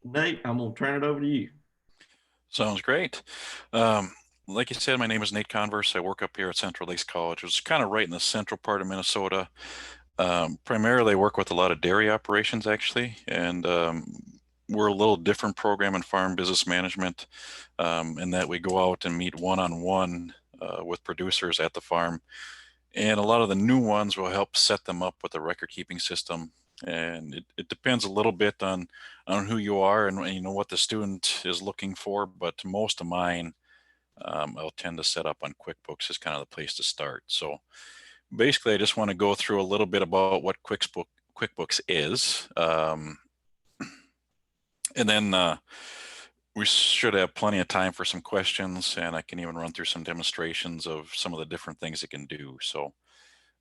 Nate, I'm gonna turn it over to you. Sounds great. Um, like you said, my name is Nate Converse. I work up here at Central Lakes College, which is kind of right in the central part of Minnesota. Primarily, I work with a lot of dairy operations, actually, and we're a little different program in farm business management in that we go out and meet one-on-one with producers at the farm, and a lot of the new ones will help set them up with a record-keeping system. And it depends a little bit on who you are and you know what the student is looking for, but most of mine I'll tend to set up on QuickBooks as kind of the place to start. So basically, I just want to go through a little bit about what QuickBooks is, and then we should have plenty of time for some questions, and I can even run through some demonstrations of some of the different things it can do. So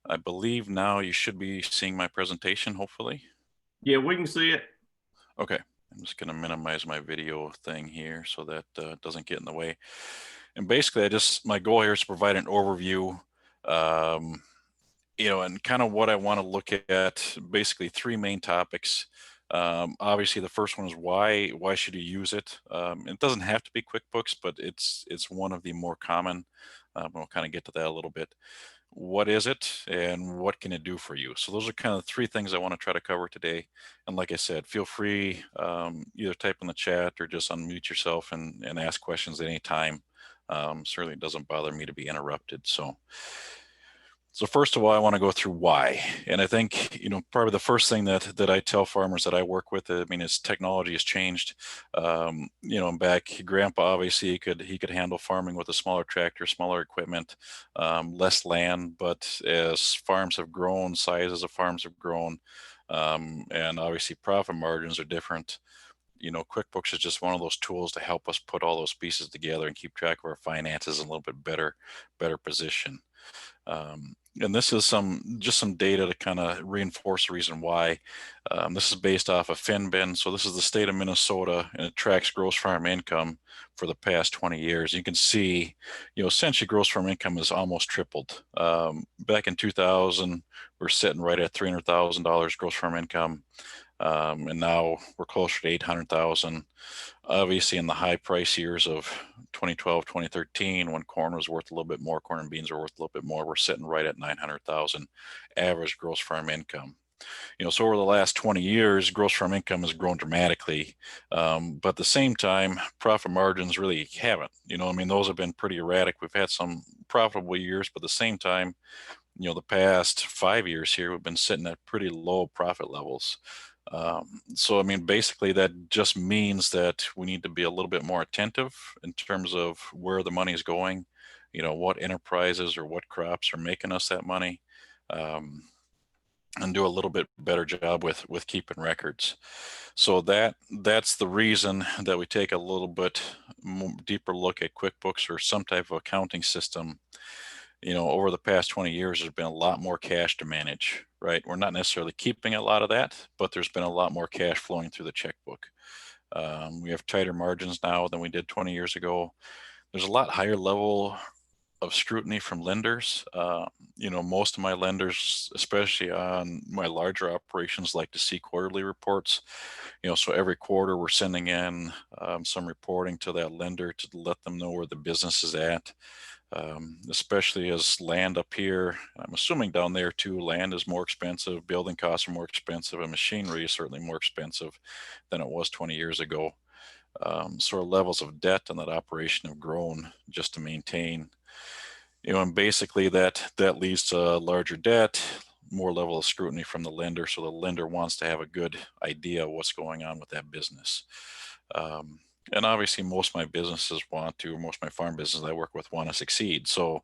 I believe now you should be seeing my presentation, hopefully. Yeah, we can see it. Okay, I'm just going to minimize my video thing here so that doesn't get in the way. And basically, my goal here is to provide an overview, um, and kind of what I want to look at. Basically, three main topics. Obviously, the first one is why should you use it? It doesn't have to be QuickBooks, but it's one of the more common. We'll kind of get to that a little bit. What is it and what can it do for you? So those are kind of the three things I want to try to cover today. And like I said, feel free, either type in the chat or just unmute yourself and ask questions at any time. Certainly doesn't bother me to be interrupted. So first of all, I want to go through why. And I think, probably the first thing that I tell farmers that I work with, I mean, is technology has changed. Back grandpa, obviously he could handle farming with a smaller tractor, smaller equipment, less land. But as farms have grown, sizes of farms have grown, and obviously profit margins are different. QuickBooks is just one of those tools to help us put all those pieces together and keep track of our finances in a little bit better position. And this is some data to kind of reinforce the reason why. This is based off of Finbin. So this is the state of Minnesota, and it tracks gross farm income for the past 20 years. You can see, essentially gross farm income has almost tripled. Back in 2000, we're sitting right at $300,000 gross farm income. And now we're closer to 800,000. Obviously, in the high price years of 2012, 2013, when corn was worth a little bit more, corn and beans are worth a little bit more, we're sitting right at 900,000 average gross farm income. So over the last 20 years, gross farm income has grown dramatically. But at the same time, profit margins really haven't. I mean, those have been pretty erratic. We've had some profitable years, but at the same time, the past 5 years here, we've been sitting at pretty low profit levels. So, I mean, basically, that just means that we need to be a little bit more attentive in terms of where the money is going, what enterprises or what crops are making us that money, um, and do a little bit better job with keeping records. So that's the reason that we take a little bit deeper look at QuickBooks or some type of accounting system. Over the past 20 years, there's been a lot more cash to manage, right? We're not necessarily keeping a lot of that, but there's been a lot more cash flowing through the checkbook. We have tighter margins now than we did 20 years ago. There's a lot higher level of scrutiny from lenders. Most of my lenders, especially on my larger operations, like to see quarterly reports. So every quarter we're sending in some reporting to that lender to let them know where the business is at. Especially as land up here, I'm assuming down there too, land is more expensive, building costs are more expensive, and machinery is certainly more expensive than it was 20 years ago. So our levels of debt on that operation have grown just to maintain. And basically that leads to larger debt, more level of scrutiny from the lender. So the lender wants to have a good idea of what's going on with that business. And obviously most of my businesses most of my farm businesses I work with want to succeed. So,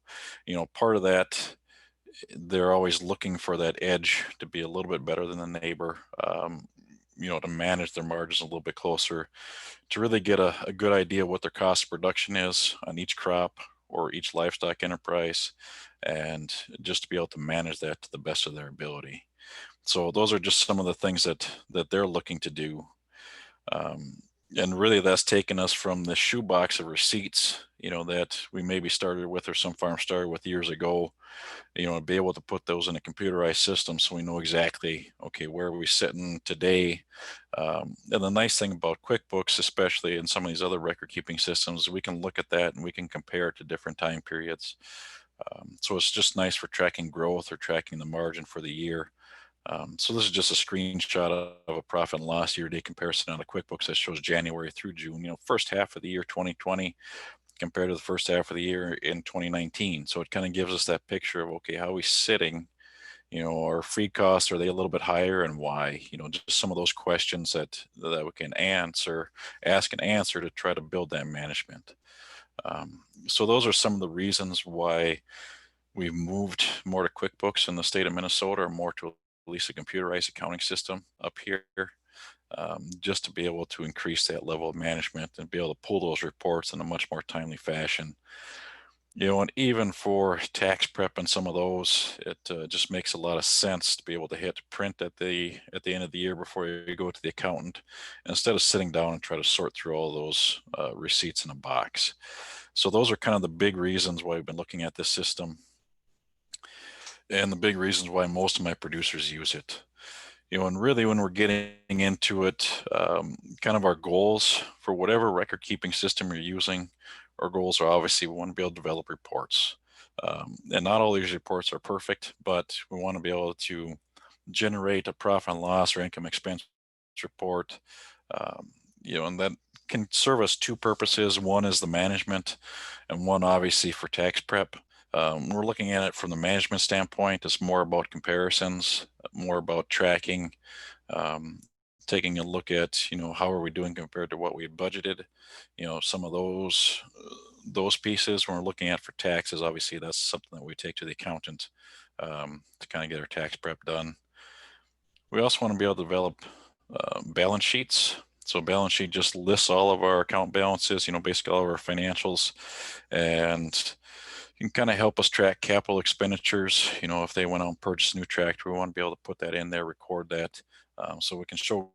part of that, they're always looking for that edge to be a little bit better than the neighbor, to manage their margins a little bit closer, to really get a good idea what their cost of production is on each crop or each livestock enterprise, and just to be able to manage that to the best of their ability. So those are just some of the things that they're looking to do. And really that's taken us from the shoebox of receipts, that we maybe started with, or some farms started with years ago, to be able to put those in a computerized system so we know exactly, okay, where are we sitting today. And the nice thing about QuickBooks, especially in some of these other record keeping systems, we can look at that and we can compare it to different time periods. So it's just nice for tracking growth or tracking the margin for the year. So this is just a screenshot of a profit and loss year-to-date comparison out of QuickBooks that shows January through June, first half of the year 2020 compared to the first half of the year in 2019. So it kind of gives us that picture of, okay, how are we sitting? Our feed costs, are they a little bit higher, and why? Just some of those questions that we can ask and answer to try to build that management. So those are some of the reasons why we've moved more to QuickBooks in the state of Minnesota, or more to at least a computerized accounting system up here, just to be able to increase that level of management and be able to pull those reports in a much more timely fashion. And even for tax prep and some of those, it just makes a lot of sense to be able to hit print at the end of the year before you go to the accountant, instead of sitting down and try to sort through all those receipts in a box. So those are kind of the big reasons why we've been looking at this system, and the big reasons why most of my producers use it. And really when we're getting into it, kind of our goals for whatever record keeping system you're using, our goals are obviously we want to be able to develop reports. And not all these reports are perfect, but we want to be able to generate a profit and loss or income expense report. And that can serve us two purposes. One is the management, and one obviously for tax prep. We're looking at it from the management standpoint. It's more about comparisons, more about tracking, um, taking a look at, how are we doing compared to what we had budgeted. Some of those pieces when we're looking at for taxes, obviously that's something that we take to the accountant, to kind of get our tax prep done. We also want to be able to develop balance sheets. So balance sheet just lists all of our account balances, basically all of our financials, and can kind of help us track capital expenditures. If they went out and purchased a new tractor, we want to be able to put that in there, record that, so we can show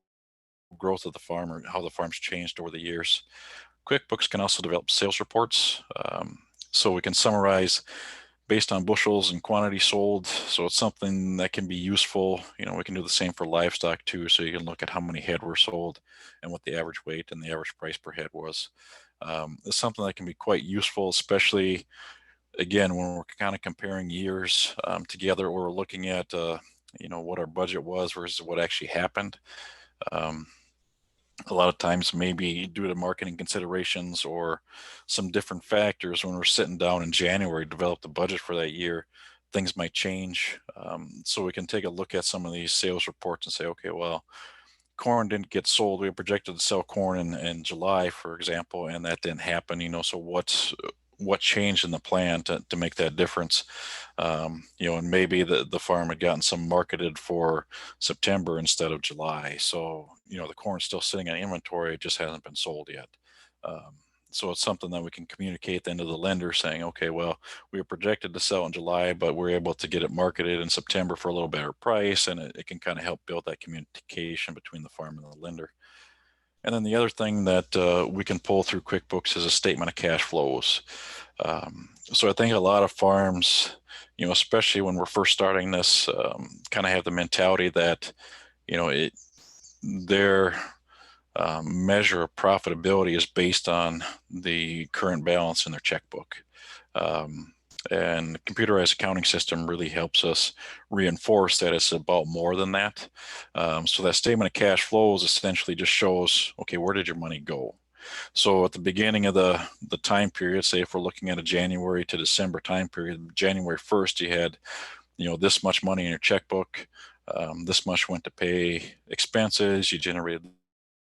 growth of the farm or how the farm's changed over the years. QuickBooks can also develop sales reports, so we can summarize based on bushels and quantity sold. So it's something that can be useful. We can do the same for livestock too. So you can look at how many head were sold and what the average weight and the average price per head was. It's something that can be quite useful, especially again when we're kind of comparing years together, or we're looking at what our budget was versus what actually happened. Um, a lot of times, maybe due to marketing considerations or some different factors, when we're sitting down in January to develop the budget for that year, things might change. So we can take a look at some of these sales reports and say, okay, well, corn didn't get sold. We were projected to sell corn in July, for example, and that didn't happen. So what changed in the plan to make that difference? And maybe the farm had gotten some marketed for September instead of July. So, the corn's still sitting in inventory, it just hasn't been sold yet. So it's something that we can communicate then to the lender saying, okay, well, we were projected to sell in July, but we're able to get it marketed in September for a little better price. And it can kind of help build that communication between the farm and the lender. And then the other thing that we can pull through QuickBooks is a statement of cash flows. So I think a lot of farms, especially when we're first starting this, kind of have the mentality that, their measure of profitability is based on the current balance in their checkbook. And the computerized accounting system really helps us reinforce that it's about more than that. So that statement of cash flows essentially just shows, okay, where did your money go? So at the beginning of the time period, say if we're looking at a January to December time period, January 1st, you had, this much money in your checkbook. This much went to pay expenses. You generated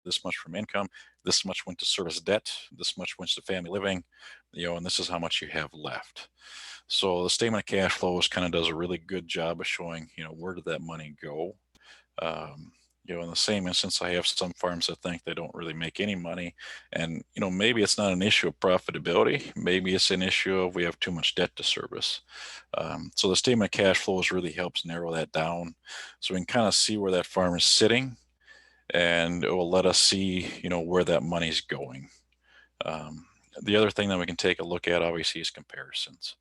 this much from income. This much went to service debt. This much went to family living, and this is how much you have left. So the statement of cash flows kind of does a really good job of showing, where did that money go? Um, in the same instance, I have some farms that think they don't really make any money. And, maybe it's not an issue of profitability. Maybe it's an issue of we have too much debt to service. So the statement of cash flows really helps narrow that down. So we can kind of see where that farm is sitting. and it will let us see, where that money's going. Um, the other thing that we can take a look at, obviously, is comparisons.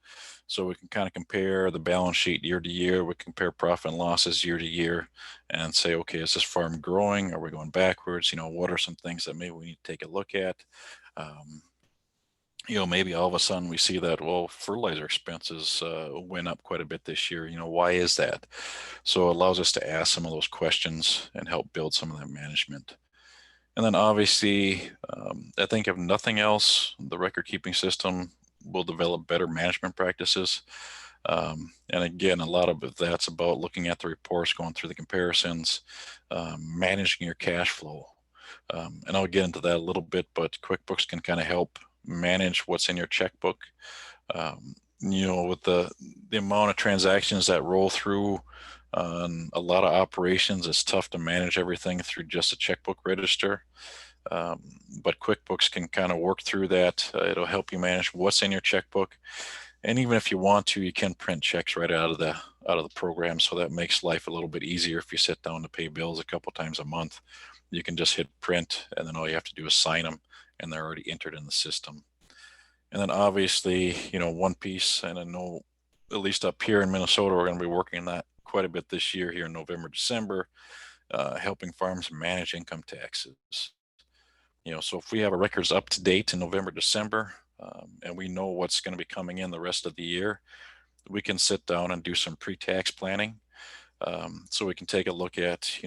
So we can kind of compare the balance sheet year to year. We compare profit and losses year to year and say, okay, is this farm growing? Are we going backwards? What are some things that maybe we need to take a look at? Um, maybe all of a sudden we see that, well, fertilizer expenses went up quite a bit this year. Why is that? So it allows us to ask some of those questions and help build some of that management. And then obviously, I think if nothing else, the record keeping system will develop better management practices. And again, a lot of that's about looking at the reports, going through the comparisons, managing your cash flow. And I'll get into that a little bit, but QuickBooks can kind of help manage what's in your checkbook. With the amount of transactions that roll through on a lot of operations, it's tough to manage everything through just a checkbook register. But QuickBooks can kind of work through that. It'll help you manage what's in your checkbook. And even if you want to, you can print checks right out of the program. So that makes life a little bit easier. If you sit down to pay bills a couple times a month, you can just hit print, and then all you have to do is sign them, and they're already entered in the system. And then obviously, one piece, and I know at least up here in Minnesota, we're going to be working on that quite a bit this year here in November, December, helping farms manage income taxes. So if we have our records up to date in November, December, and we know what's going to be coming in the rest of the year, we can sit down and do some pre-tax planning. So we can take a look at,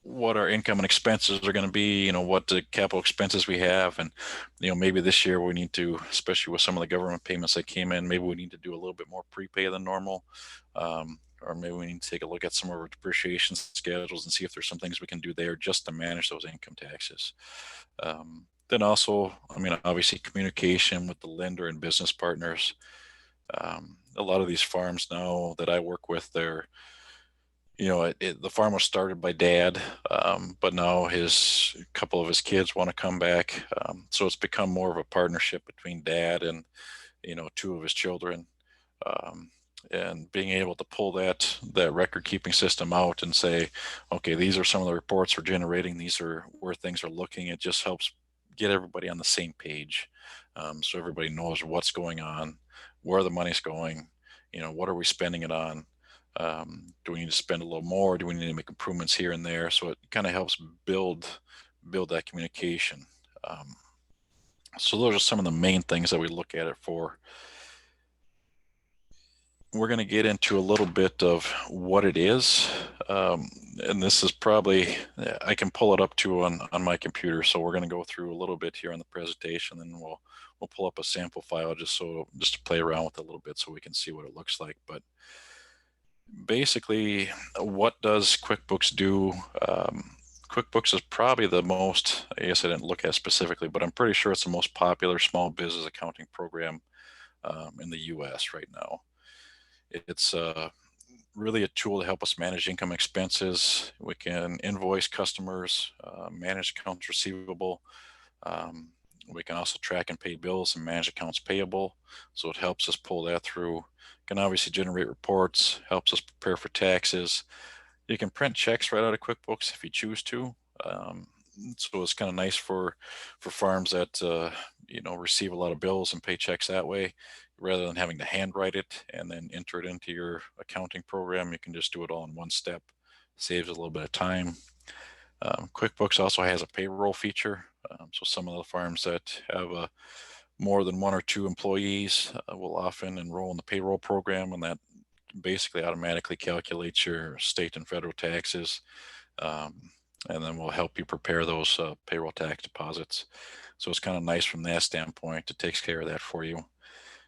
what our income and expenses are going to be, what the capital expenses we have. And, maybe this year we need to, especially with some of the government payments that came in, maybe we need to do a little bit more prepay than normal. Or maybe we need to take a look at some of our depreciation schedules and see if there's some things we can do there just to manage those income taxes. Then also, obviously communication with the lender and business partners. A lot of these farms now that I work with, they're, the farm was started by dad, but now a couple of his kids want to come back. So it's become more of a partnership between dad and, two of his children. And being able to pull that record keeping system out and say, okay, these are some of the reports we're generating. These are where things are looking. It just helps get everybody on the same page. So everybody knows what's going on, where the money's going, what are we spending it on? Do we need to spend a little more? Do we need to make improvements here and there? So it kind of helps build that communication. So those are some of the main things that we look at it for. We're going to get into a little bit of what it is. And this is probably, I can pull it up to on my computer. So we're going to go through a little bit here on the presentation, and we'll pull up a sample file just to play around with it a little bit so we can see what it looks like. But basically, what does QuickBooks do? QuickBooks is probably the most, I guess I didn't look at specifically, but I'm pretty sure it's the most popular small business accounting program in the US right now. It's really a tool to help us manage income expenses. We can invoice customers, manage accounts receivable. We can also track and pay bills and manage accounts payable. So it helps us pull that through. Can obviously generate reports, helps us prepare for taxes. You can print checks right out of QuickBooks if you choose to. So it's kind of nice for farms that receive a lot of bills and pay checks that way. Rather than having to handwrite it and then enter it into your accounting program, you can just do it all in one step. Saves a little bit of time. QuickBooks also has a payroll feature. So some of the farms that have more than one or two employees will often enroll in the payroll program, and that basically automatically calculates your state and federal taxes, and then will help you prepare those payroll tax deposits. So it's kind of nice from that standpoint. It takes care of that for you.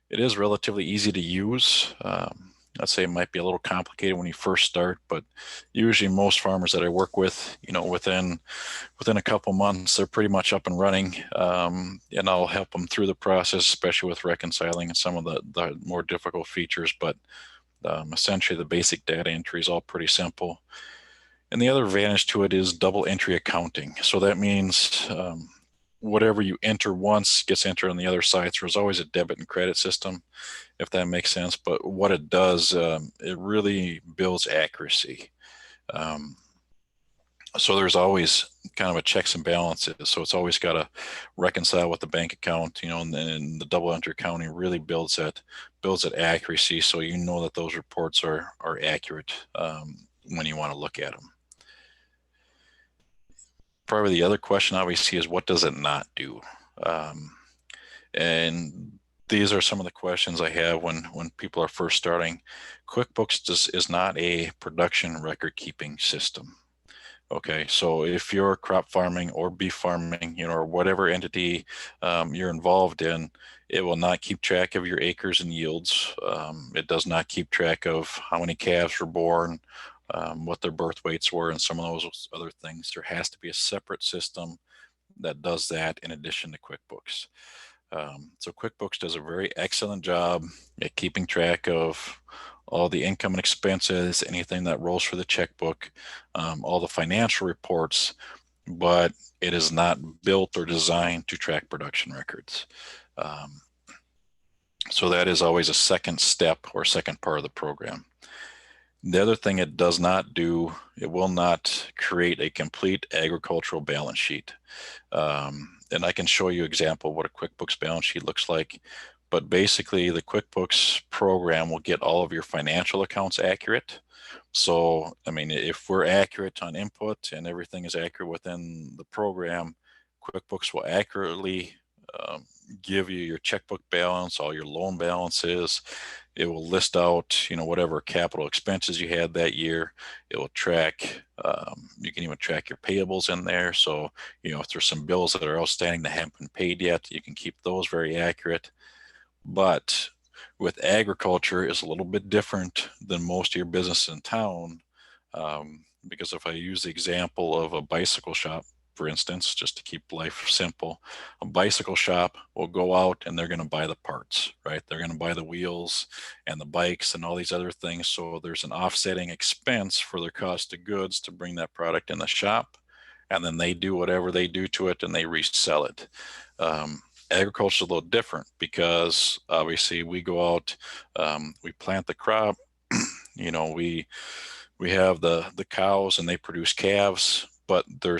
It is relatively easy to use. I'd say it might be a little complicated when you first start, but usually most farmers that I work with, within a couple months, they're pretty much up and running. And I'll help them through the process, especially with reconciling and some of the more difficult features. But essentially, the basic data entry is all pretty simple. And the other advantage to it is double entry accounting. So that means whatever you enter once gets entered on the other side. So there's always a debit and credit system, if that makes sense. But what it does, it really builds accuracy. So there's always kind of a checks and balances. So it's always got to reconcile with the bank account, and then the double entry accounting really builds that accuracy. So you know that those reports are accurate when you want to look at them. Probably the other question obviously is, what does it not do? And these are some of the questions I have when people are first starting. QuickBooks is not a production record keeping system. Okay, so if you're crop farming or beef farming, or whatever entity you're involved in, it will not keep track of your acres and yields. It does not keep track of how many calves were born, what their birth weights were, and some of those other things. There has to be a separate system that does that in addition to QuickBooks. So QuickBooks does a very excellent job at keeping track of all the income and expenses, anything that rolls for the checkbook, all the financial reports, but it is not built or designed to track production records. So that is always a second step or second part of the program. The other thing it does not do, it will not create a complete agricultural balance sheet. And I can show you an example of what a QuickBooks balance sheet looks like. But basically, the QuickBooks program will get all of your financial accounts accurate. So, I mean, if we're accurate on input and everything is accurate within the program, QuickBooks will accurately give you your checkbook balance, all your loan balances. It will list out, whatever capital expenses you had that year. It will track, you can even track your payables in there. So, if there's some bills that are outstanding that haven't been paid yet, you can keep those very accurate. But with agriculture, it's a little bit different than most of your business in town. Because if I use the example of a bicycle shop, for instance, just to keep life simple, a bicycle shop will go out and they're going to buy the parts, right? They're going to buy the wheels and the bikes and all these other things. So there's an offsetting expense for their cost of goods to bring that product in the shop. And then they do whatever they do to it and they resell it. Agriculture is a little different because obviously we go out, we plant the crop, we have the cows and they produce calves, but there are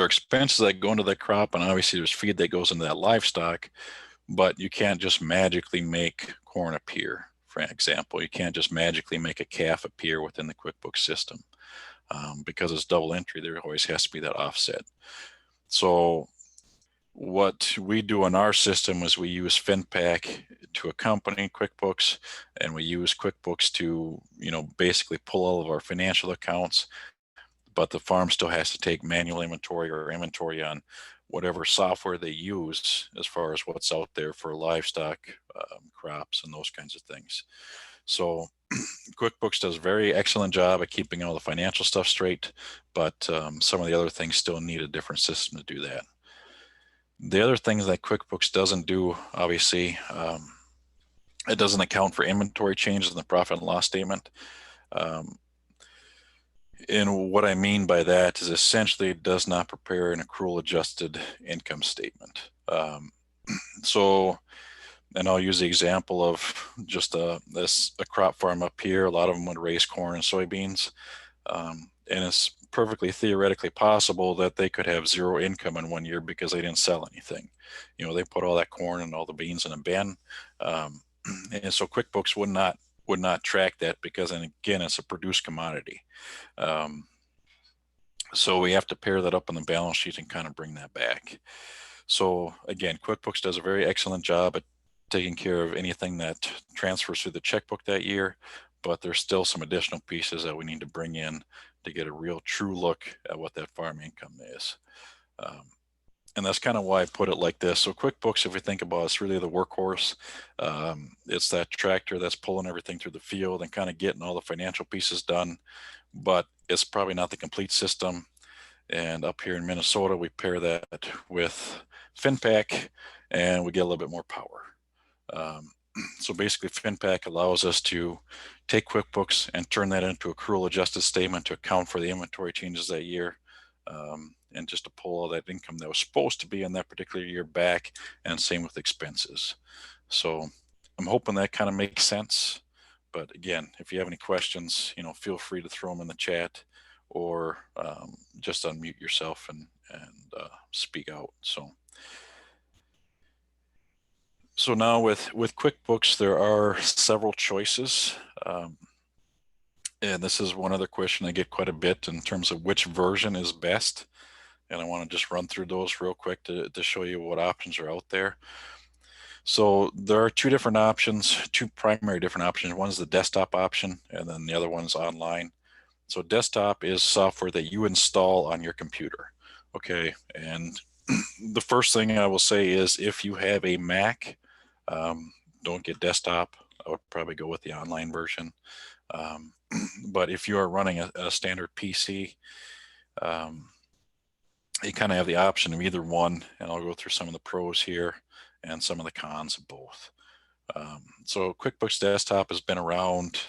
expenses that go into the crop, and obviously there's feed that goes into that livestock, but you can't just magically make corn appear. For example, you can't just magically make a calf appear within the QuickBooks system. Because it's double entry, there always has to be that offset. So what we do in our system is we use FinPack to accompany QuickBooks, and we use QuickBooks to, basically pull all of our financial accounts, but the farm still has to take manual inventory or inventory on whatever software they use as far as what's out there for livestock, crops, and those kinds of things. So QuickBooks does a very excellent job at keeping all the financial stuff straight, but some of the other things still need a different system to do that. The other things that QuickBooks doesn't do, obviously, it doesn't account for inventory changes in the profit and loss statement. And what I mean by that is essentially it does not prepare an accrual adjusted income statement. And I'll use the example of just a crop farm up here. A lot of them would raise corn and soybeans. And it's perfectly theoretically possible that they could have zero income in 1 year because they didn't sell anything. They put all that corn and all the beans in a bin. And so QuickBooks would not track that because, and again, it's a produced commodity. So we have to pair that up on the balance sheet and kind of bring that back. So again, QuickBooks does a very excellent job at taking care of anything that transfers through the checkbook that year, but there's still some additional pieces that we need to bring in to get a real true look at what that farm income is. And that's kind of why I put it like this. So QuickBooks, if we think about it, it's really the workhorse. It's that tractor that's pulling everything through the field and kind of getting all the financial pieces done, but it's probably not the complete system. And up here in Minnesota, we pair that with FinPack and we get a little bit more power. So basically FinPack allows us to take QuickBooks and turn that into a accrual adjusted statement to account for the inventory changes that year. And just to pull all that income that was supposed to be in that particular year back, and same with expenses. So I'm hoping that kind of makes sense. But again, if you have any questions, feel free to throw them in the chat, or just unmute yourself and speak out. So now with QuickBooks, there are several choices. And this is one other question I get quite a bit in terms of which version is best. And I want to just run through those real quick to show you what options are out there. So there are two different options, two primary different options. One is the desktop option, and then the other one's online. So desktop is software that you install on your computer. Okay, and the first thing I will say is if you have a Mac, don't get desktop. I would probably go with the online version. But if you are running a standard PC, you kind of have the option of either one, and I'll go through some of the pros here and some of the cons of both. So QuickBooks Desktop has been around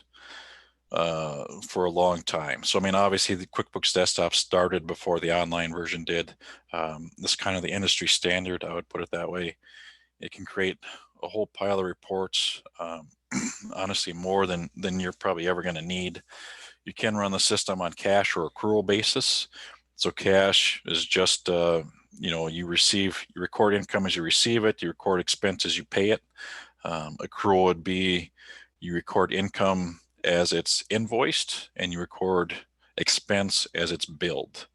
for a long time. So, I mean, obviously the QuickBooks Desktop started before the online version did. This is kind of the industry standard, I would put it that way. It can create a whole pile of reports, honestly, more than you're probably ever going to need. You can run the system on cash or accrual basis. So cash is just, you record income as you receive it, you record expense as you pay it. Accrual would be you record income as it's invoiced and you record expense as it's billed.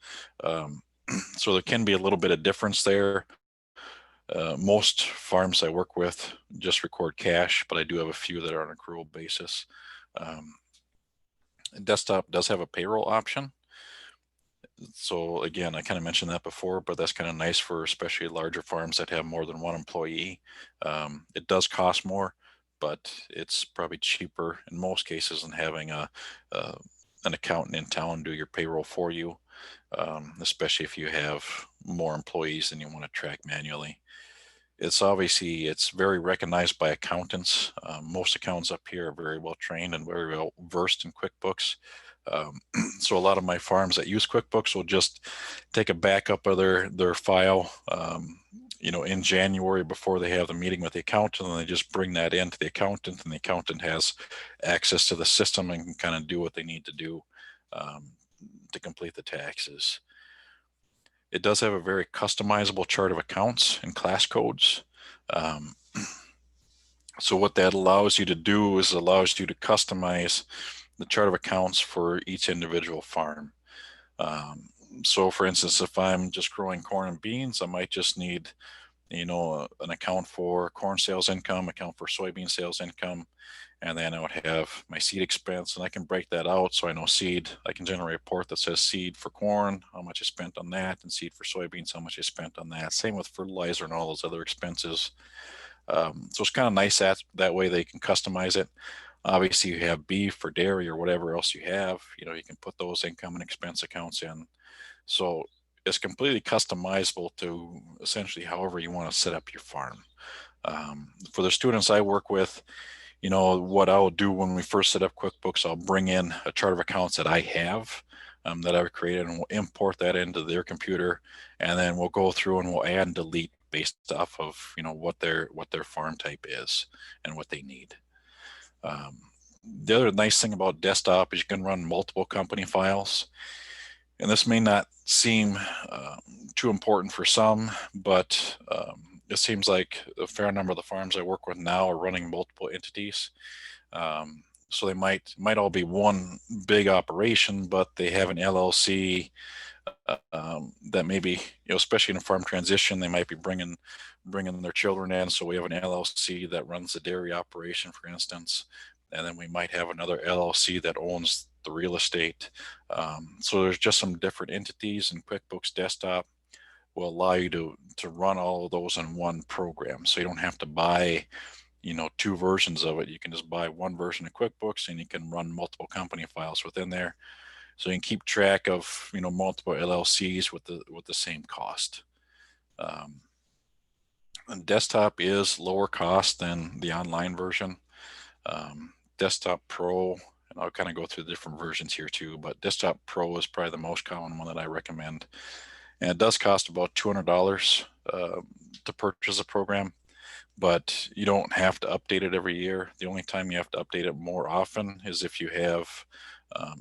So there can be a little bit of difference there. Most farms I work with just record cash, but I do have a few that are on accrual basis. Desktop does have a payroll option. So again, I kind of mentioned that before, but that's kind of nice for especially larger farms that have more than one employee. It does cost more, but it's probably cheaper in most cases than having an accountant in town do your payroll for you, especially if you have more employees than you want to track manually. It's very recognized by accountants. Most accountants up here are very well trained and very well versed in QuickBooks. So a lot of my farms that use QuickBooks will just take a backup of their file, in January before they have the meeting with the accountant, and they just bring that into the accountant, and the accountant has access to the system and can kind of do what they need to do to complete the taxes. It does have a very customizable chart of accounts and class codes. So what that allows you to do is allows you to customize the chart of accounts for each individual farm. So for instance, if I'm just growing corn and beans, I might just need, an account for corn sales income, account for soybean sales income, and then I would have my seed expense, and I can break that out. So I know seed, I can generate a report that says seed for corn, how much I spent on that, and seed for soybeans, how much I spent on that. Same with fertilizer and all those other expenses. So it's kind of nice that way they can customize it. Obviously, you have beef or dairy or whatever else you have, you can put those income and expense accounts in. So it's completely customizable to essentially however you want to set up your farm. For the students I work with, what I'll do when we first set up QuickBooks, I'll bring in a chart of accounts that I have that I've created, and we'll import that into their computer, and then we'll go through and we'll add and delete based off of what their farm type is and what they need. The other nice thing about desktop is you can run multiple company files, and this may not seem too important for some, but it seems like a fair number of the farms I work with now are running multiple entities. So they might all be one big operation, but they have an LLC that maybe, especially in a farm transition, they might be bringing their children in. So we have an LLC that runs the dairy operation, for instance, and then we might have another LLC that owns the real estate. So there's just some different entities, and QuickBooks Desktop will allow you to run all of those in one program. So you don't have to buy, two versions of it. You can just buy one version of QuickBooks, and you can run multiple company files within there. So you can keep track of, multiple LLCs with the same cost. And desktop is lower cost than the online version. Desktop Pro, and I'll kind of go through the different versions here too, but Desktop Pro is probably the most common one that I recommend. And it does cost about $200 to purchase a program, but you don't have to update it every year. The only time you have to update it more often is if you have,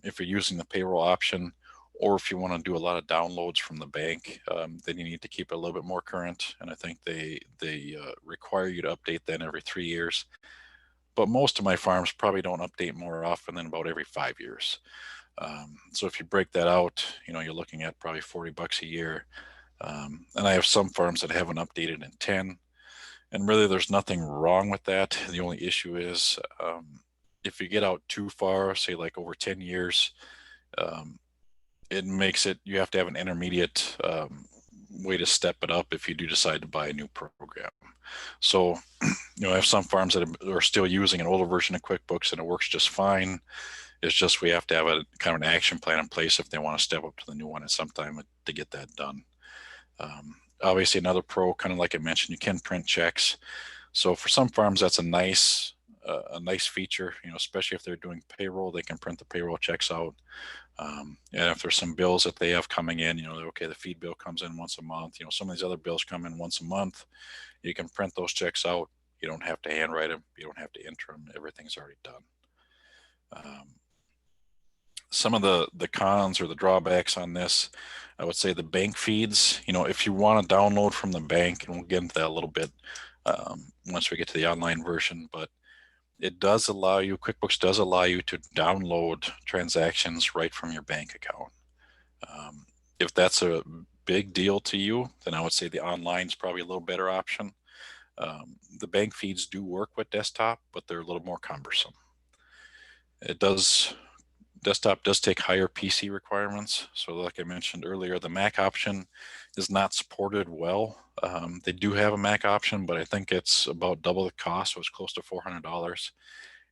if you're using the payroll option, or if you want to do a lot of downloads from the bank, then you need to keep it a little bit more current. And I think they require you to update that every 3 years. But most of my farms probably don't update more often than about every 5 years. So if you break that out, you're looking at probably $40 a year. And I have some farms that haven't updated in 10. And really, there's nothing wrong with that. The only issue is if you get out too far, say like over 10 years, um, it makes it, you have to have an intermediate way to step it up if you do decide to buy a new program. So, I have some farms that are still using an older version of QuickBooks and it works just fine. It's just we have to have a kind of an action plan in place if they want to step up to the new one at some time to get that done. Obviously, another pro, kind of like I mentioned, you can print checks. So for some farms, that's a nice feature. Especially if they're doing payroll, they can print the payroll checks out. And if there's some bills that they have coming in, okay, the feed bill comes in once a month. Some of these other bills come in once a month. You can print those checks out. You don't have to handwrite them. You don't have to enter them. Everything's already done. Some of the cons or the drawbacks on this, I would say the bank feeds. If you want to download from the bank, and we'll get into that a little bit once we get to the online version, but it does allow you, QuickBooks does allow you to download transactions right from your bank account. If that's a big deal to you, then I would say the online is probably a little better option. The bank feeds do work with desktop, but they're a little more cumbersome. Desktop does take higher PC requirements. So like I mentioned earlier, the Mac option is not supported well. They do have a Mac option, but I think it's about double the cost, so it's close to $400.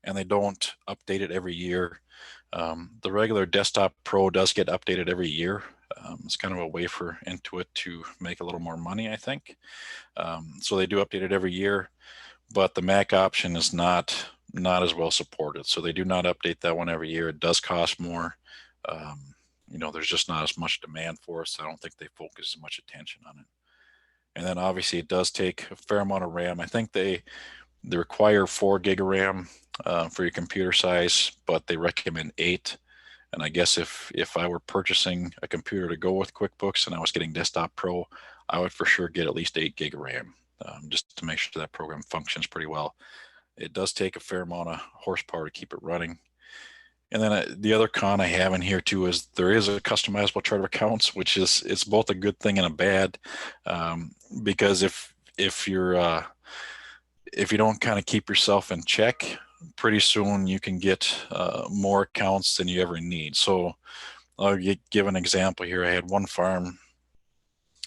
And they don't update it every year. The regular Desktop Pro does get updated every year. It's kind of a way for Intuit to make a little more money, I think. So they do update it every year, but the Mac option is not as well supported. So they do not update that one every year. It does cost more. There's just not as much demand for it, so I don't think they focus as much attention on it. And then obviously it does take a fair amount of RAM. I think they require 4 gig of RAM for your computer size, but they recommend 8. And I guess if I were purchasing a computer to go with QuickBooks and I was getting Desktop Pro, I would for sure get at least 8 gig of RAM just to make sure that program functions pretty well. It does take a fair amount of horsepower to keep it running. And then the other con I have in here too is there is a customizable chart of accounts, which is, it's both a good thing and a bad, because if you don't kind of keep yourself in check, pretty soon you can get more accounts than you ever need. So I'll give an example here. I had one farm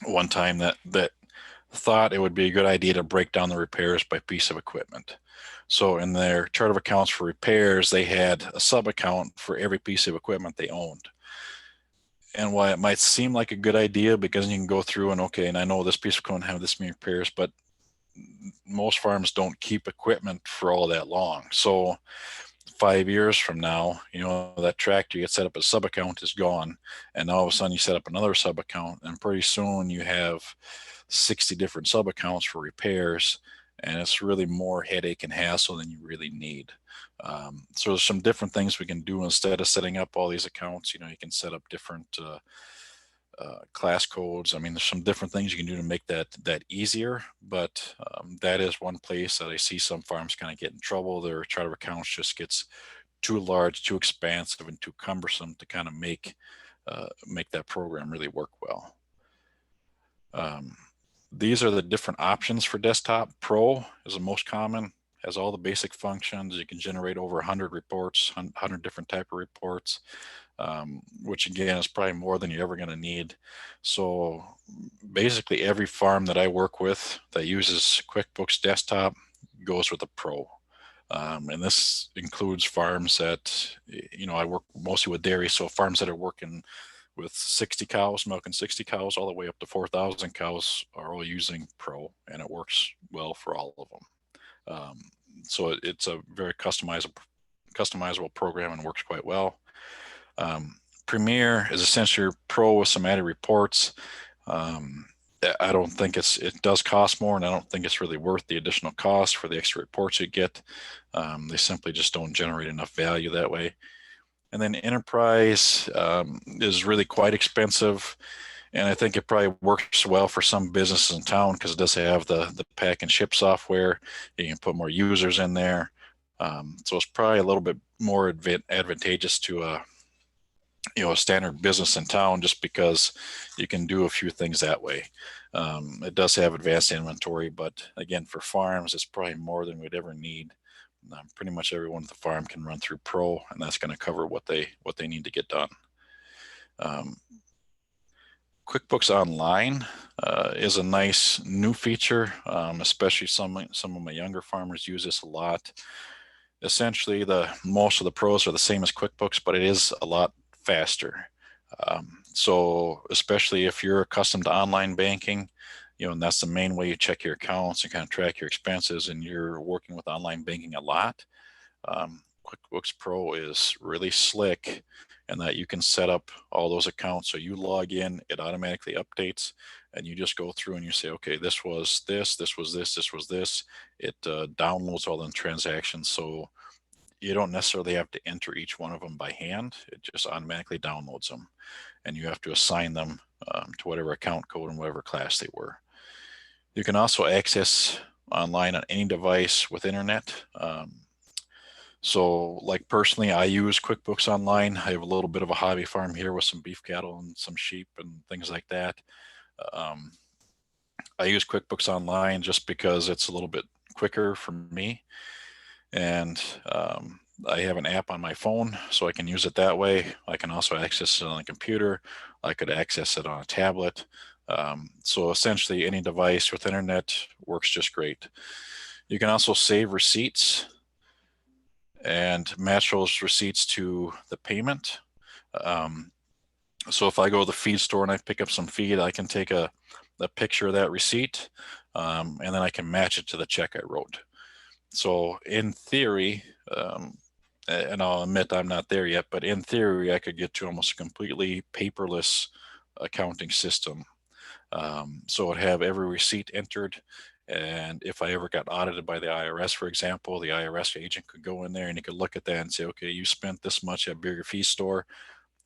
one time that thought it would be a good idea to break down the repairs by piece of equipment. So in their chart of accounts for repairs, they had a sub account for every piece of equipment they owned. And while it might seem like a good idea because you can go through and I know this piece of equipment have this many repairs, but most farms don't keep equipment for all that long. So 5 years from now, that tractor you get set up as sub account is gone, and all of a sudden you set up another sub account, and pretty soon you have 60 different sub accounts for repairs, and it's really more headache and hassle than you really need. So there's some different things we can do instead of setting up all these accounts. You can set up different class codes. I mean, there's some different things you can do to make that easier, but that is one place that I see some farms kind of get in trouble. Their chart of accounts just gets too large, too expansive, and too cumbersome to kind of make that program really work well. These are the different options for Desktop. Pro is the most common, has all the basic functions. You can generate over 100 reports, 100 different type of reports, which again is probably more than you're ever going to need. So basically every farm that I work with that uses QuickBooks Desktop goes with a Pro. And this includes farms that, I work mostly with dairy, so farms that are working with 60 cows, milking 60 cows, all the way up to 4,000 cows are all using Pro, and it works well for all of them. So it's a very customizable program and works quite well. Premier is essentially Pro with some added reports. I don't think it does cost more, and I don't think it's really worth the additional cost for the extra reports you get. They simply just don't generate enough value that way. And then Enterprise is really quite expensive. And I think it probably works well for some businesses in town because it does have the pack and ship software. You can put more users in there. So it's probably a little bit more advantageous to a standard business in town just because you can do a few things that way. It does have advanced inventory, but again, for farms, it's probably more than we'd ever need. Pretty much everyone at the farm can run through Pro, and that's going to cover what they need to get done. Um, QuickBooks Online is a nice new feature, especially some of my younger farmers use this a lot. Essentially, most of the pros are the same as QuickBooks, but it is a lot faster. So especially if you're accustomed to online banking, and that's the main way you check your accounts and kind of track your expenses, and you're working with online banking a lot, QuickBooks Pro is really slick in that you can set up all those accounts. So you log in, it automatically updates, and you just go through and you say, okay, this was this, this was this, this was this. It downloads all the transactions. So you don't necessarily have to enter each one of them by hand. It just automatically downloads them, and you have to assign them to whatever account code and whatever class they were. You can also access online on any device with internet. So like personally, I use QuickBooks Online. I have a little bit of a hobby farm here with some beef cattle and some sheep and things like that. Um, I use QuickBooks Online just because it's a little bit quicker for me. And I have an app on my phone, so I can use it that way. I can also access it on a computer. I could access it on a tablet. So essentially any device with internet works just great. You can also save receipts and match those receipts to the payment. So if I go to the feed store and I pick up some feed, I can take a picture of that receipt, and then I can match it to the check I wrote. So in theory, and I'll admit I'm not there yet, but in theory, I could get to almost a completely paperless accounting system. So I'd have every receipt entered. And if I ever got audited by the IRS, for example, the IRS agent could go in there and he could look at that and say, okay, you spent this much at Bigger Feed Store,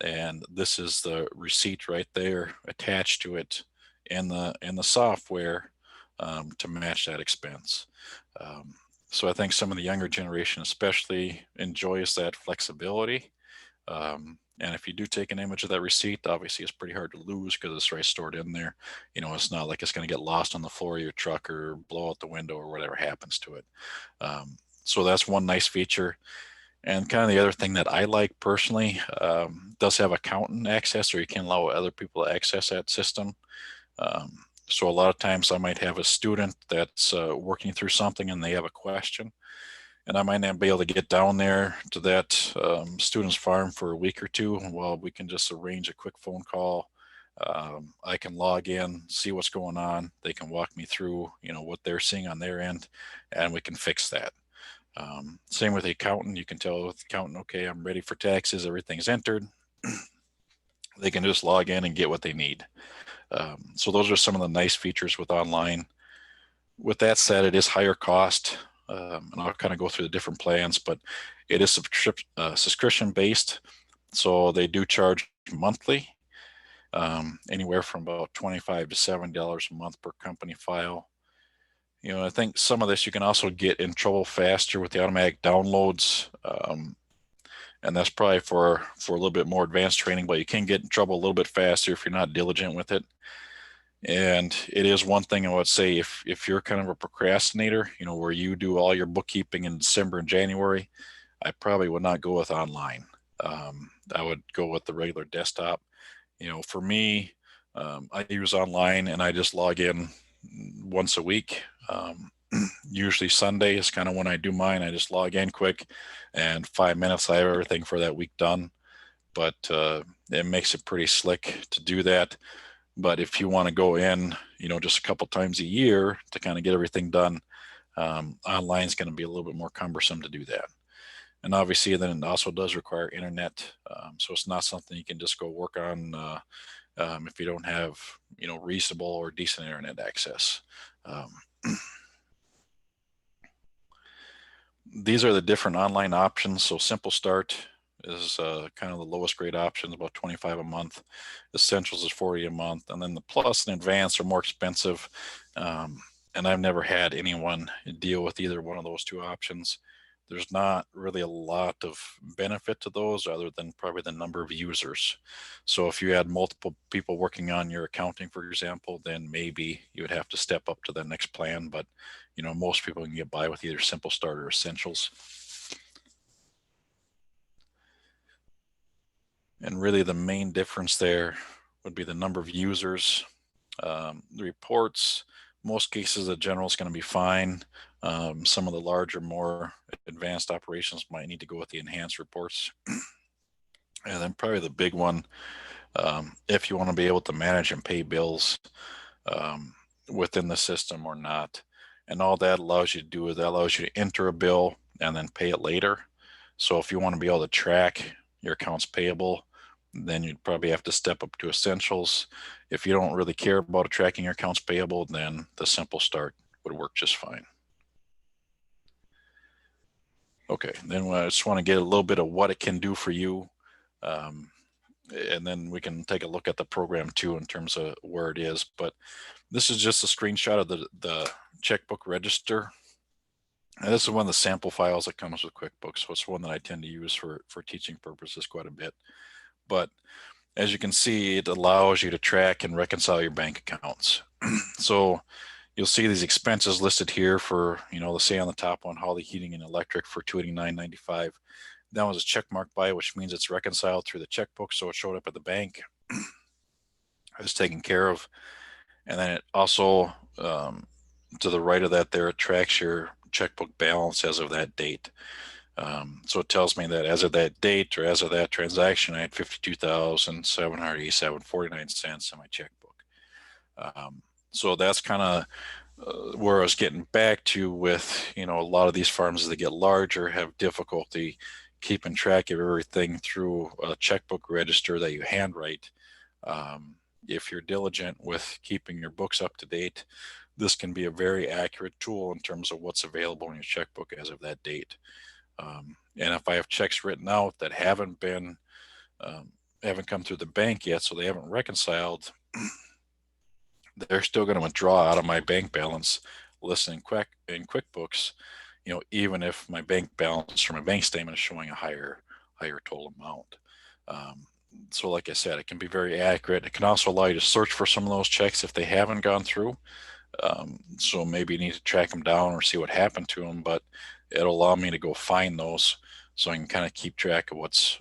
and this is the receipt right there attached to it in the software to match that expense. So I think some of the younger generation especially enjoys that flexibility. And if you do take an image of that receipt, obviously it's pretty hard to lose because it's right stored in there. It's not like it's going to get lost on the floor of your truck or blow out the window or whatever happens to it. So that's one nice feature. And kind of the other thing that I like personally, does have accountant access, or you can allow other people to access that system. So a lot of times I might have a student that's working through something and they have a question, and I might not be able to get down there to that student's farm for a week or two. Well, we can just arrange a quick phone call. I can log in, see what's going on. They can walk me through, what they're seeing on their end, and we can fix that. Same with the accountant. You can tell the accountant, okay, I'm ready for taxes. Everything's entered. They can just log in and get what they need. So those are some of the nice features with online. With that said, it is higher cost, and I'll kind of go through the different plans, but it is subscription based. So they do charge monthly, anywhere from about $25 to $70 a month per company file. I think some of this you can also get in trouble faster with the automatic downloads. And that's probably for a little bit more advanced training, but you can get in trouble a little bit faster if you're not diligent with it. And it is one thing I would say, if you're kind of a procrastinator, where you do all your bookkeeping in December and January, I probably would not go with online. I would go with the regular desktop. For me, I use online and I just log in once a week. Usually Sunday is kind of when I do mine. I just log in quick, and 5 minutes I have everything for that week done. But it makes it pretty slick to do that. But if you want to go in, just a couple times a year to kind of get everything done, online is going to be a little bit more cumbersome to do that. And obviously then it also does require internet. So it's not something you can just go work on if you don't have, reasonable or decent internet access. These are the different online options. So Simple Start is kind of the lowest grade options, about 25 a month. Essentials is 40 a month, and then the Plus and Advanced are more expensive. And I've never had anyone deal with either one of those two options. There's not really a lot of benefit to those other than probably the number of users. So if you had multiple people working on your accounting, for example, then maybe you would have to step up to the next plan. But most people can get by with either Simple Start or Essentials. And really the main difference there would be the number of users. The reports, most cases, the general is going to be fine. Some of the larger, more advanced operations might need to go with the enhanced reports. And then probably the big one, if you want to be able to manage and pay bills within the system or not. And all that allows you to do is that allows you to enter a bill and then pay it later. So if you want to be able to track your accounts payable, then you'd probably have to step up to Essentials. If you don't really care about tracking your accounts payable, then the Simple Start would work just fine. Okay, then I just want to get a little bit of what it can do for you. And then we can take a look at the program too in terms of where it is. But this is just a screenshot of the checkbook register. And this is one of the sample files that comes with QuickBooks. So it's one that I tend to use for teaching purposes quite a bit. But as you can see, it allows you to track and reconcile your bank accounts. So you'll see these expenses listed here for, let's say on the top one, Holly Heating and Electric for $289.95. That was a check mark by, which means it's reconciled through the checkbook, so it showed up at the bank. It's taken care of. And then it also, to the right of that there, it tracks your checkbook balance as of that date. So it tells me that as of that date or as of that transaction, I had $52,787.49 in my checkbook. So that's kind of where I was getting back to with, a lot of these farms as they get larger have difficulty keeping track of everything through a checkbook register that you handwrite. If you're diligent with keeping your books up to date, this can be a very accurate tool in terms of what's available in your checkbook as of that date. And if I have checks written out that haven't come through the bank yet, so they haven't reconciled, they're still going to withdraw out of my bank balance listed in QuickBooks, even if my bank balance from a bank statement is showing a higher total amount. So like I said, it can be very accurate. It can also allow you to search for some of those checks if they haven't gone through. So maybe you need to track them down or see what happened to them, but it'll allow me to go find those so I can kind of keep track of what's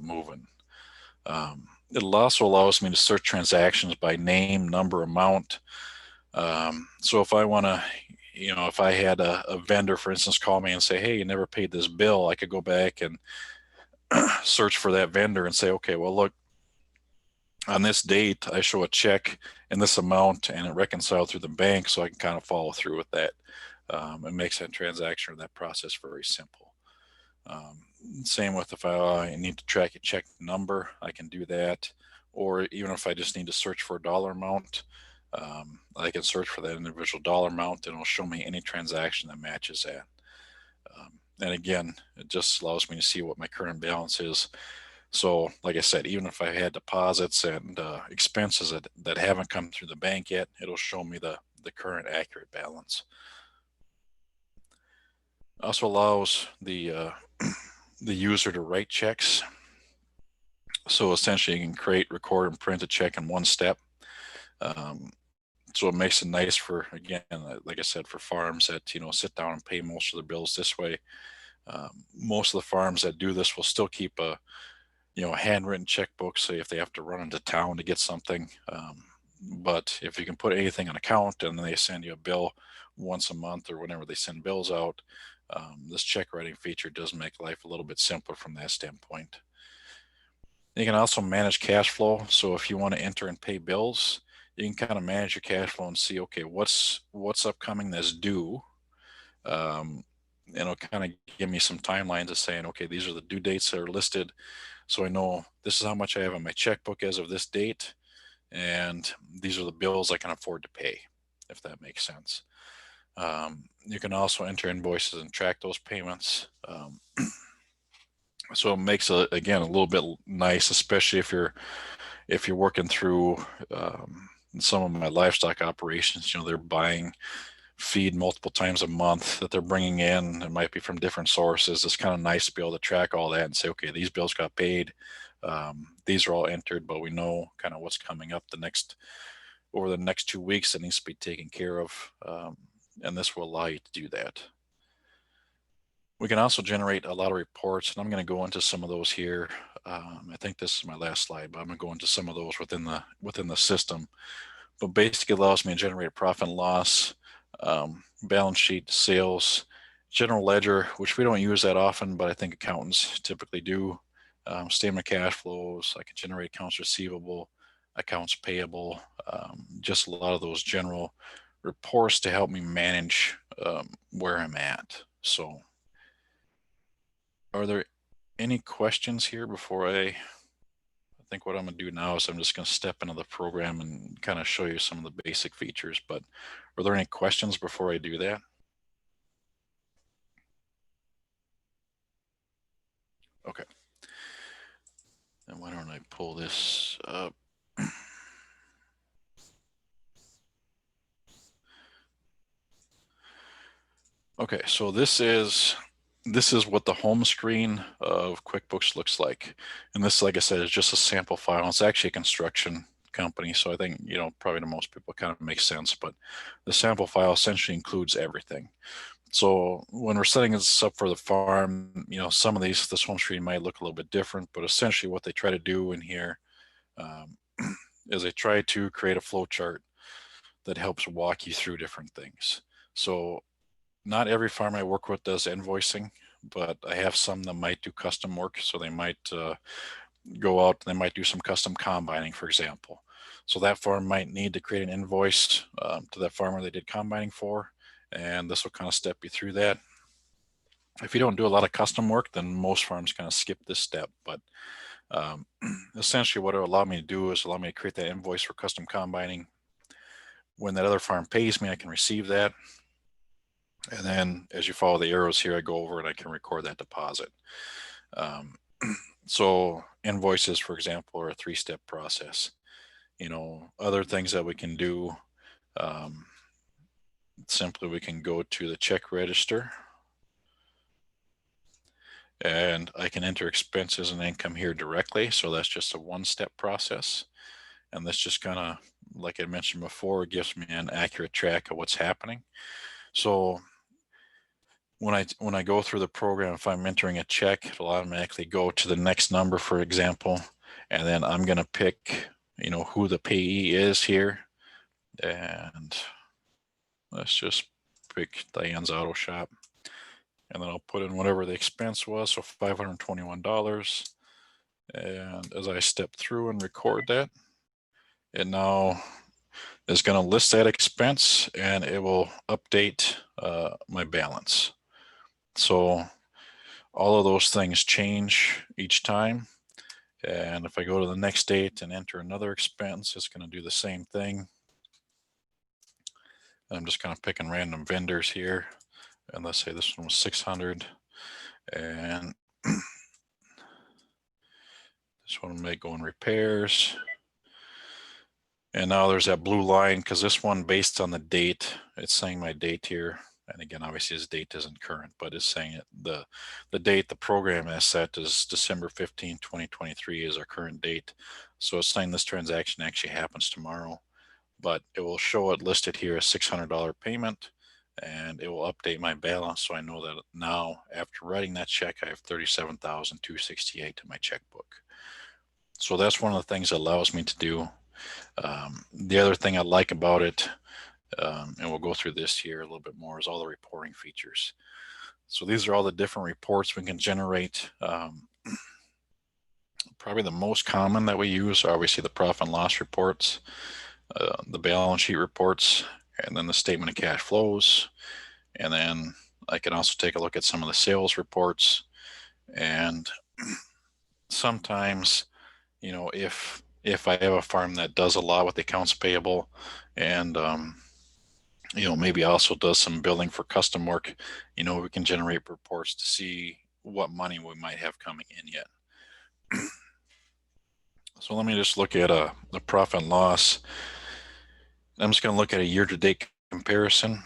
moving. It'll also allows me to search transactions by name, number, amount. So if I want to, if I had a vendor, for instance, call me and say, hey, you never paid this bill, I could go back and search for that vendor and say, okay, well, look, on this date, I show a check in this amount and it reconciled through the bank, so I can kind of follow through with that. It makes that transaction or that process very simple. Same with if I need to track a check number, I can do that. Or even if I just need to search for a dollar amount, I can search for that individual dollar amount and it'll show me any transaction that matches that. And again, it just allows me to see what my current balance is. So like I said, even if I had deposits and expenses that haven't come through the bank yet, it'll show me the current accurate balance. Also allows the user to write checks. So essentially you can create, record, and print a check in one step. So it makes it nice for, again, like I said, for farms that, sit down and pay most of their bills this way. Most of the farms that do this will still keep a handwritten checkbook, say if they have to run into town to get something. But if you can put anything on account and then they send you a bill once a month or whenever they send bills out, this check writing feature does make life a little bit simpler from that standpoint. You can also manage cash flow. So if you want to enter and pay bills, you can kind of manage your cash flow and see, okay, what's upcoming that's due. And it'll kind of give me some timelines of saying, okay, these are the due dates that are listed. So I know this is how much I have in my checkbook as of this date. And these are the bills I can afford to pay, if that makes sense. You can also enter invoices and track those payments. So it makes again a little bit nice, especially if you're working through some of my livestock operations. They're buying feed multiple times a month that they're bringing in. It might be from different sources. It's kind of nice to be able to track all that and say, okay, these bills got paid. These are all entered, but we know kind of what's coming up over the next 2 weeks that needs to be taken care of. And this will allow you to do that. We can also generate a lot of reports, and I'm going to go into some of those here. I think this is my last slide, but I'm going to go into some of those within the system. But basically allows me to generate profit and loss, balance sheet, sales, general ledger, which we don't use that often, but I think accountants typically do. Statement of cash flows. I can generate accounts receivable, accounts payable, just a lot of those general reports to help me manage where I'm at. So are there any questions here before I think what I'm going to do now is I'm just going to step into the program and kind of show you some of the basic features. But are there any questions before I do that? Okay. Then why don't I pull this up? Okay, so this is what the home screen of QuickBooks looks like. And this, like I said, is just a sample file. It's actually a construction company, so I think, probably to most people it kind of makes sense, but the sample file essentially includes everything. So when we're setting this up for the farm, some of this home screen might look a little bit different, but essentially what they try to do in here is they try to create a flow chart that helps walk you through different things. So not every farm I work with does invoicing, but I have some that might do custom work. So they might go out and they might do some custom combining, for example. So that farm might need to create an invoice to that farmer they did combining for, and this will kind of step you through that. If you don't do a lot of custom work, then most farms kind of skip this step. But essentially what it'll allow me to do is allow me to create that invoice for custom combining. When that other farm pays me, I can receive that. And then as you follow the arrows here, I go over and I can record that deposit. So invoices, for example, are a 3-step process. Other things that we can do, simply we can go to the check register and I can enter expenses and income here directly. So that's just a 1-step process. And this just kind of, like I mentioned before, gives me an accurate track of what's happening. So when I go through the program, if I'm entering a check, it'll automatically go to the next number, for example, and then I'm going to pick, who the payee is here. And let's just pick Diane's Auto Shop. And then I'll put in whatever the expense was, so $521. And as I step through and record that, it now is going to list that expense and it will update my balance. So all of those things change each time. And if I go to the next date and enter another expense, it's going to do the same thing. I'm just kind of picking random vendors here. And let's say this one was 600. And this one may go in repairs. And now there's that blue line because this one, based on the date, it's saying my date here. And again, obviously his date isn't current, but it's saying it, the date the program has set is December 15, 2023 is our current date. So it's saying this transaction actually happens tomorrow, but it will show it listed here as $600 payment, and it will update my balance. So I know that now after writing that check, I have $37,268 in my checkbook. So that's one of the things it allows me to do. The other thing I like about it, and we'll go through this here a little bit more, is all the reporting features. So these are all the different reports we can generate. Probably the most common that we use are obviously the profit and loss reports, the balance sheet reports, and then the statement of cash flows. And then I can also take a look at some of the sales reports. And sometimes, if I have a farm that does a lot with accounts payable and maybe also does some billing for custom work, we can generate reports to see what money we might have coming in yet. So let me just look at the profit and loss. I'm just going to look at a year-to-date comparison.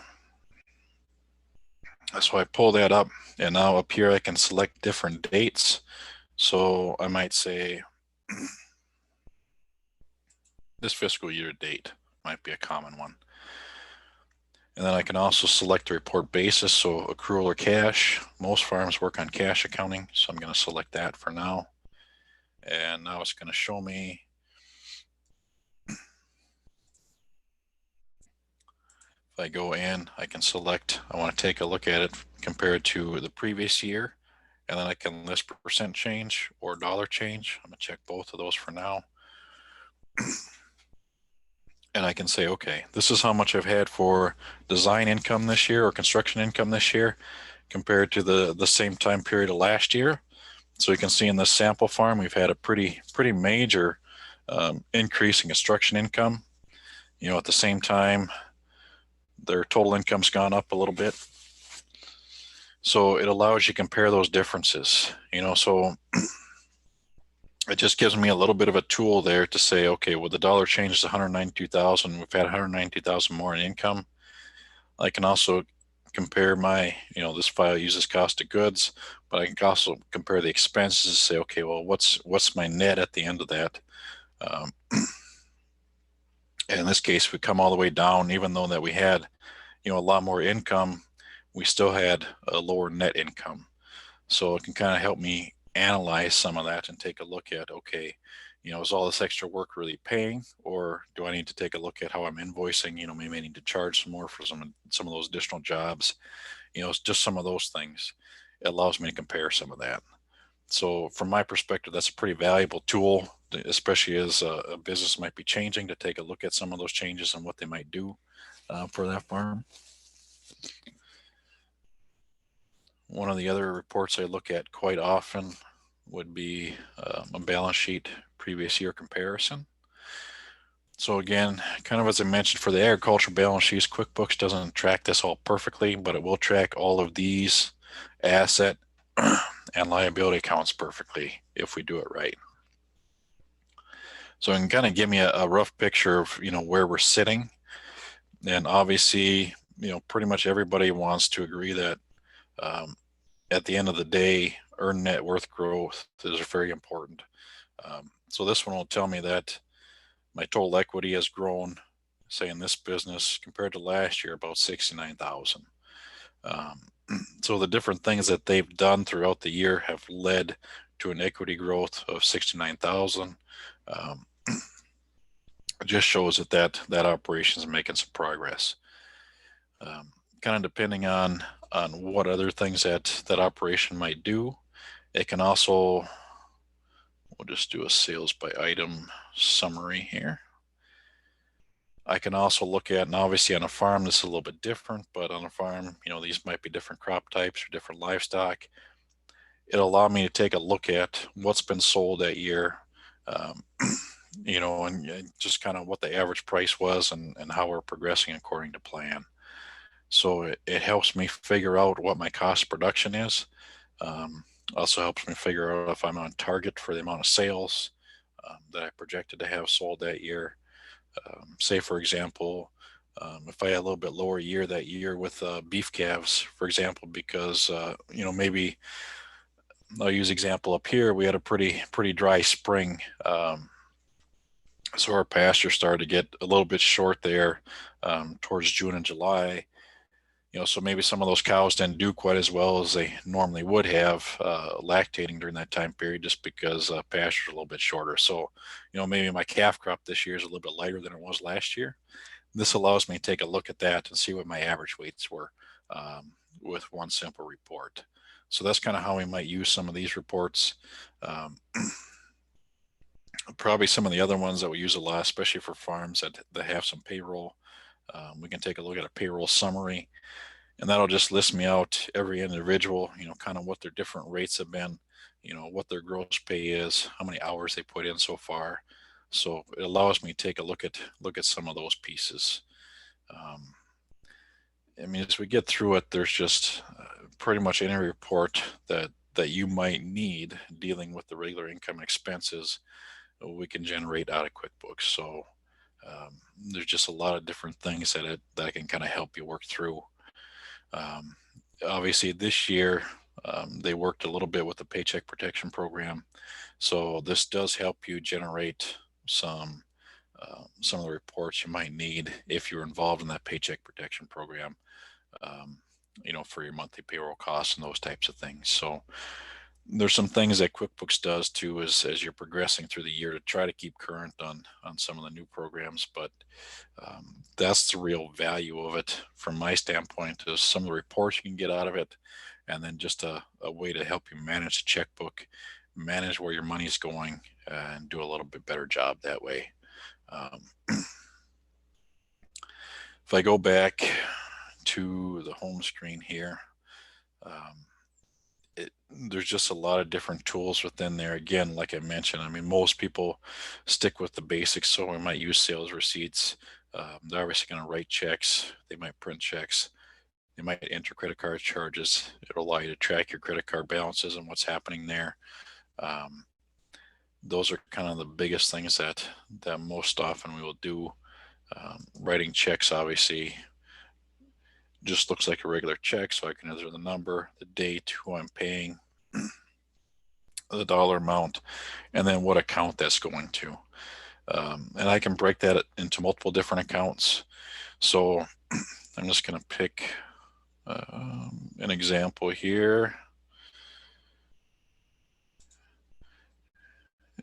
So I pull that up, and now up here I can select different dates. So I might say this fiscal year date might be a common one. And then I can also select the report basis, so accrual or cash. Most farms work on cash accounting, so I'm going to select that for now. And now it's going to show me if I go in, I can select, I want to take a look at it compared to the previous year, and then I can list percent change or dollar change. I'm going to check both of those for now. And I can say, okay, this is how much I've had for design income this year or construction income this year compared to the same time period of last year. So you can see in this sample farm, we've had a pretty major increase in construction income. You know, at the same time, their total income's gone up a little bit. So it allows you to compare those differences, you know, so it just gives me a little bit of a tool there to say, okay, well, the dollar change is 192,000. We've had 192,000 more in income. I can also compare my, you know, this file uses cost of goods, but I can also compare the expenses and say, okay, well, what's my net at the end of that? And in this case, we come all the way down, even though that we had, you know, a lot more income, we still had a lower net income. So it can kind of help me analyze some of that and take a look at, okay, you know, is all this extra work really paying, or do I need to take a look at how I'm invoicing? You know, maybe I need to charge some more for some of those additional jobs. You know, it's just some of those things. It allows me to compare some of that. So from my perspective, that's a pretty valuable tool, especially as a business might be changing, to take a look at some of those changes and what they might do for that farm. One of the other reports I look at quite often would be a balance sheet previous year comparison. So again, kind of as I mentioned, for the agriculture balance sheets, QuickBooks doesn't track this all perfectly, but it will track all of these asset and liability accounts perfectly if we do it right. So it can kind of give me a rough picture of, you know, where we're sitting. And obviously, you know, pretty much everybody wants to agree that at the end of the day, earned net worth growth is very important. So this one will tell me that my total equity has grown, say in this business compared to last year, about 69,000. So the different things that they've done throughout the year have led to an equity growth of 69,000. It just shows that operation is making some progress. Kind of depending on what other things that operation might do. It can also, we'll just do a sales by item summary here. I can also look at, and obviously on a farm this is a little bit different, but on a farm, you know, these might be different crop types or different livestock. It'll allow me to take a look at what's been sold that year, you know, and just kind of what the average price was and how we're progressing according to plan. So it helps me figure out what my cost of production is. Also helps me figure out if I'm on target for the amount of sales that I projected to have sold that year. Say, for example, if I had a little bit lower year that year with beef calves, for example, because, you know, maybe I'll use example up here, we had a pretty dry spring. So our pasture started to get a little bit short there towards June and July. You know, so maybe some of those cows didn't do quite as well as they normally would have lactating during that time period, just because pasture is a little bit shorter. So, you know, maybe my calf crop this year is a little bit lighter than it was last year. This allows me to take a look at that and see what my average weights were with one simple report. So that's kind of how we might use some of these reports. Probably some of the other ones that we use a lot, especially for farms that have some payroll. We can take a look at a payroll summary, and that'll just list me out every individual, you know, kind of what their different rates have been, you know, what their gross pay is, how many hours they put in so far. So it allows me to take a look at some of those pieces. I mean, as we get through it, there's just pretty much any report that that you might need dealing with the regular income expenses, we can generate out of QuickBooks. So there's just a lot of different things that can kind of help you work through. Um, Obviously, this year they worked a little bit with the Paycheck Protection Program, so this does help you generate some of the reports you might need if you're involved in that Paycheck Protection Program. Um, for your monthly payroll costs and those types of things. So there's some things that QuickBooks does too as you're progressing through the year to try to keep current on some of the new programs. But that's the real value of it from my standpoint, is some of the reports you can get out of it, and then just a way to help you manage the checkbook, manage where your money's going, and do a little bit better job that way. If I go back to the home screen here, um, there's just a lot of different tools within there. Again, like I mentioned, I mean, most people stick with the basics, so we might use sales receipts. They're obviously going to write checks. They might print checks. They might enter credit card charges. It'll allow you to track your credit card balances and what's happening there. Um, those are kind of the biggest things that most often we will do. Writing checks, obviously, just looks like a regular check, so I can enter the number, the date, who I'm paying, the dollar amount, and then what account that's going to. And I can break that into multiple different accounts. So I'm just going to pick an example here.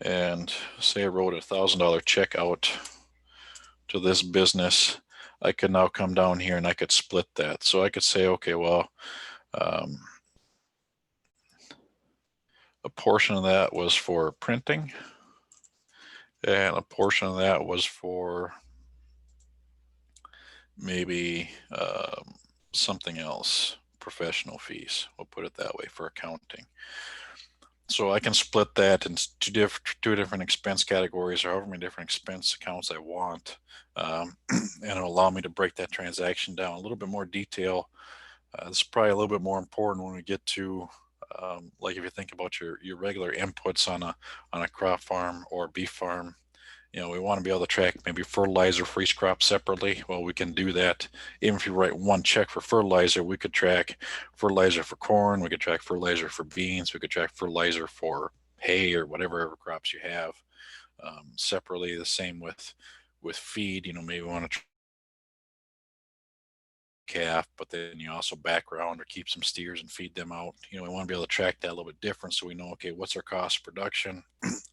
And say I wrote $1,000 check out to this business. I could now come down here and I could split that. So I could say, okay, well, a portion of that was for printing, and a portion of that was for maybe something else, professional fees. We'll put it that way, for accounting. So I can split that into two different expense categories, or however many different expense accounts I want, and it'll allow me to break that transaction down a little bit more detail. This is probably a little bit more important when we get to like if you think about your regular inputs on a crop farm or beef farm. We want to be able to track maybe fertilizer for each crop separately. Well, we can do that. Even if you write one check for fertilizer, we could track fertilizer for corn, we could track fertilizer for beans, we could track fertilizer for hay or whatever crops you have separately. The same with feed. Maybe we want to calf, but then you also background or keep some steers and feed them out. We want to be able to track that a little bit different, so we know, okay, what's our cost of production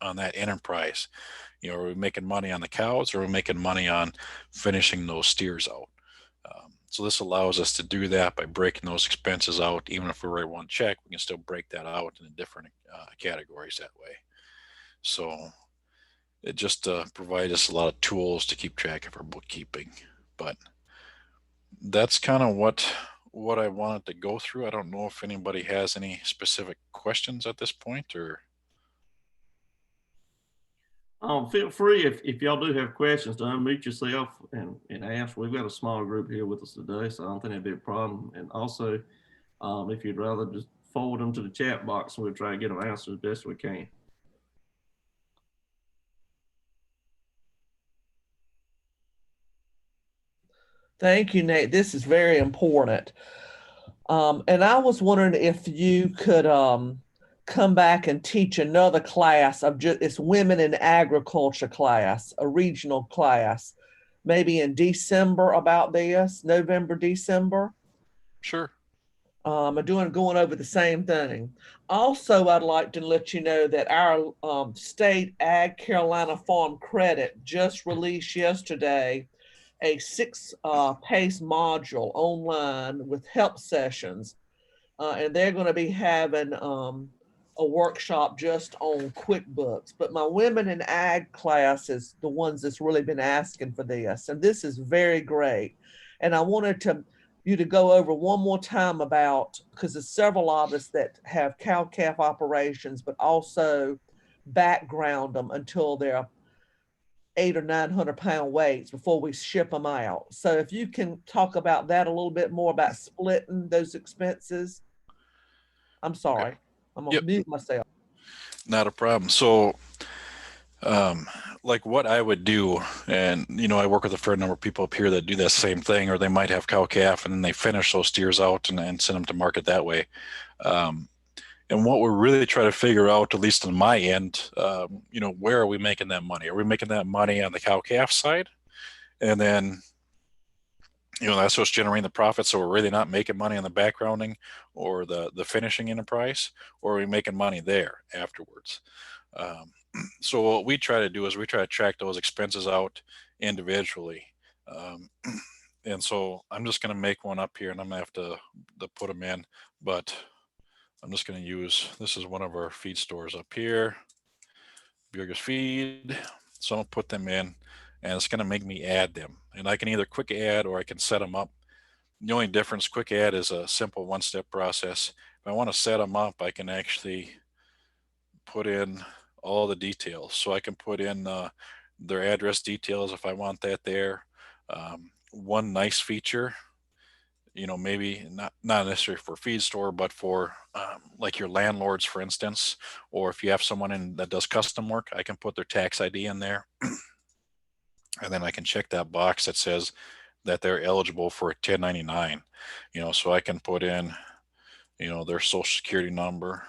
on that enterprise? Are we making money on the cows, or are we making money on finishing those steers out? So this allows us to do that by breaking those expenses out. Even if we write one check, we can still break that out into different categories that way. So it just provides us a lot of tools to keep track of our bookkeeping. But that's kind of what I wanted to go through. I don't know if anybody has any specific questions at this point, or Feel free if y'all do have questions to unmute yourself and ask. We've got a small group here with us today, so I don't think that'd be a problem. And also, if you'd rather just forward them to the chat box, and we'll try to get them answered as best we can. Thank you, Nate. This is very important. And I was wondering if you could come back and teach another class of it's women in agriculture class, a regional class, maybe in December about this, November, December. sure. Going over the same thing. Also, I'd like to let you know that our state Ag Carolina Farm Credit just released yesterday a 6-pace module online with help sessions. And they're going to be having a workshop just on QuickBooks. But my women in ag class is the ones that's really been asking for this. And this is very great. And I wanted you to go over one more time about, because there's several of us that have cow-calf operations, but also background them until they're 800 or 900-pound weights before we ship them out. So if you can talk about that a little bit more, about splitting those expenses. I'm sorry. I'm gonna Yep. mute myself. Not a problem. So, like what I would do, and I work with a fair number of people up here that do that same thing, or they might have cow calf and then they finish those steers out and send them to market that way. And what we really try to figure out, at least on my end, where are we making that money? Are we making that money on the cow calf side? And then, that's what's generating the profit. So we're really not making money on the backgrounding or the finishing enterprise, or are we making money there afterwards? So what we try to do is we try to track those expenses out individually. And so I'm just going to make one up here, and I'm going to have to put them in, but I'm just going to use, this is one of our feed stores up here, Burgers Feed. So I'm going to put them in, and it's going to make me add them. And I can either quick add or I can set them up. The only difference, quick add is a simple one-step process. If I want to set them up, I can actually put in all the details. So I can put in their address details if I want that there. One nice feature, maybe not necessarily for feed store, but for like your landlords, for instance, or if you have someone that does custom work, I can put their tax ID in there. And then I can check that box that says that they're eligible for a 1099, so I can put in, their social security number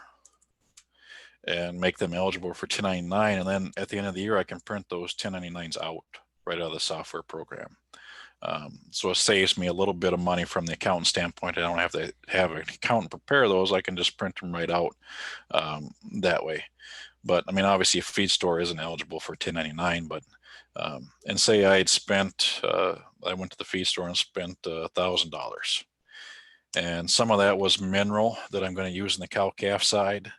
and make them eligible for 1099. And then at the end of the year, I can print those 1099s out right out of the software program. So it saves me a little bit of money from the accountant standpoint. I don't have to have an accountant prepare those. I can just print them right out that way. But I mean, obviously a feed store isn't eligible for 1099, but and say I had spent, I went to the feed store and spent $1,000. And some of that was mineral that I'm going to use in the cow calf side.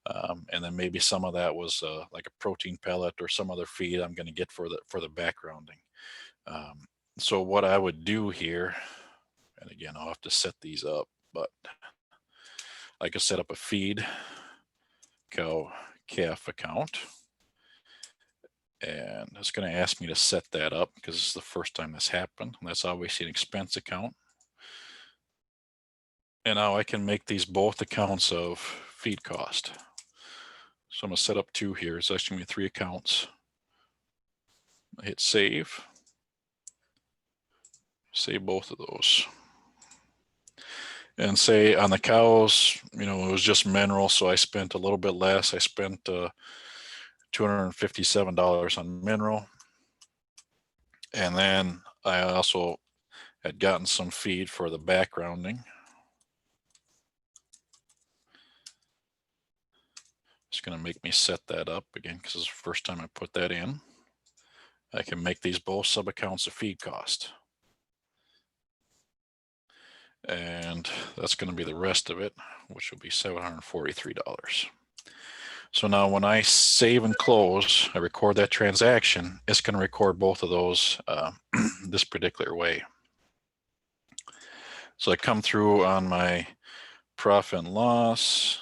And then maybe some of that was like a protein pellet or some other feed I'm going to get for the backgrounding. So what I would do here, and again, I'll have to set these up, but I could set up a feed cow calf account. And it's going to ask me to set that up because it's the first time this happened. And that's obviously an expense account. And now I can make these both accounts of feed cost. So I'm going to set up two here. It's actually going to be 3 accounts. I hit save. Save both of those. And say on the cows, it was just mineral, so I spent a little bit less. I spent $257 on mineral. And then I also had gotten some feed for the backgrounding. It's going to make me set that up again because it's the first time I put that in. I can make these both sub-accounts of feed cost. And that's going to be the rest of it, which will be $743. So now when I save and close, I record that transaction, it's going to record both of those this particular way. So I come through on my profit and loss.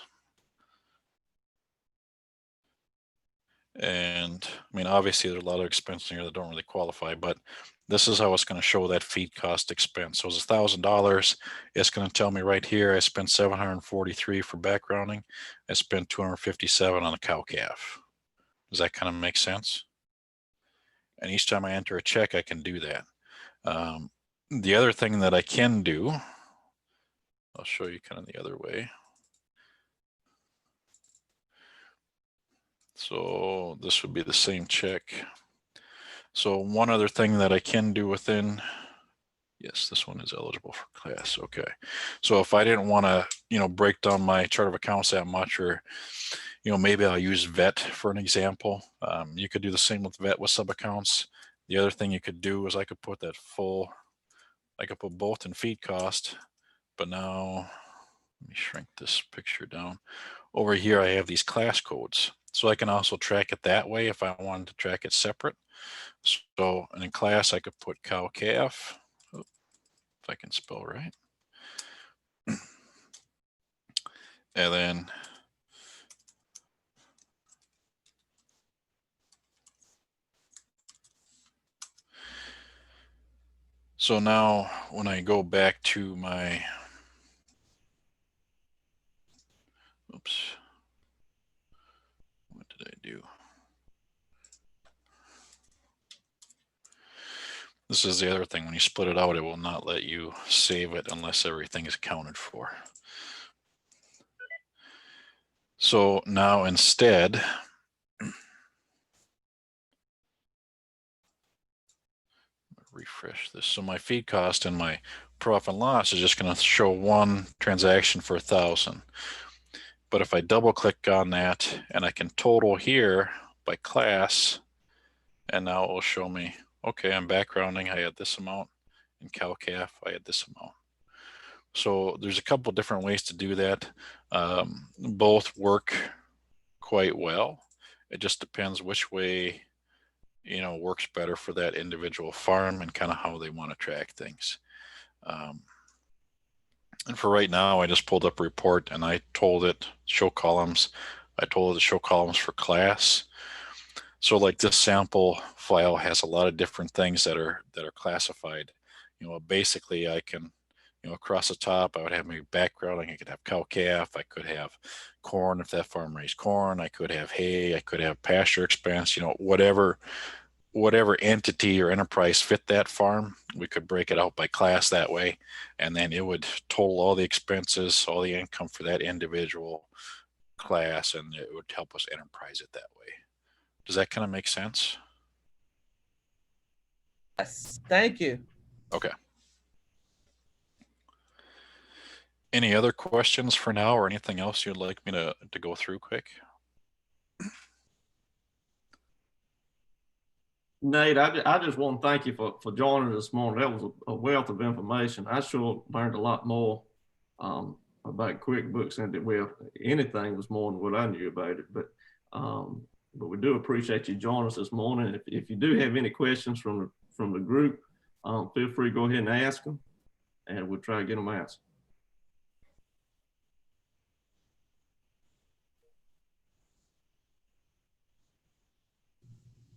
And I mean, obviously there's a lot of expenses in here that don't really qualify, but this is how it's going to show that feed cost expense. So it's $1,000. It's going to tell me right here, I spent $743 for backgrounding. I spent $257 on a cow calf. Does that kind of make sense? And each time I enter a check, I can do that. The other thing that I can do, I'll show you kind of the other way. So this would be the same check. So one other thing that I can do within, yes, this one is eligible for class. Okay. So if I didn't want to, break down my chart of accounts that much, or, maybe I'll use vet for an example. You could do the same with vet with sub accounts. The other thing you could do is I could put I could put both in feed cost, but now let me shrink this picture down. Over here, I have these class codes. So I can also track it that way if I wanted to track it separate. So in class, I could put cow calf, if I can spell right. And then so now when I go back to my, oops, This is the other thing. When you split it out, it will not let you save it unless everything is accounted for. So now instead, refresh this. So my feed cost and my profit and loss is just going to show one transaction for 1,000. But if I double click on that and I can total here by class, and now it will show me, okay, I'm backgrounding, I had this amount. In CalCAF, I had this amount. So there's a couple different ways to do that. Both work quite well. It just depends which way, you know, works better for that individual farm and kind of how they want to track things. And for right now, I just pulled up a report and I told it show columns. I told it to show columns for class. So like this sample file has a lot of different things that are classified. You know, basically I can, you know, across the top, I would have my backgrounding. I could have cow-calf. I could have corn if that farm raised corn. I could have hay. I could have pasture expense. You know, whatever entity or enterprise fit that farm, we could break it out by class that way, and then it would total all the expenses, all the income for that individual class, and it would help us enterprise it that way. Does that kind of make sense? Yes, thank you. Okay. Any other questions for now, or anything else you'd like me to go through quick? Nate, I just want to thank you for joining us this morning. That was a wealth of information. I sure learned a lot more about QuickBooks, and well, anything was more than what I knew about it. But we do appreciate you joining us this morning. If you do have any questions from the group, feel free to go ahead and ask them, and we'll try to get them answered.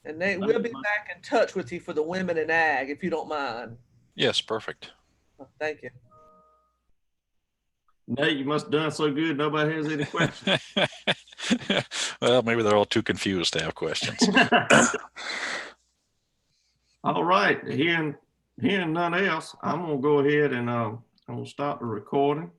And Nate, we'll be back in touch with you for the women in ag, if you don't mind. Yes, perfect. Thank you. Nate, you must have done so good nobody has any questions. Well, maybe they're all too confused to have questions. All right, hearing none else, I'm gonna go ahead and I'm gonna stop the recording.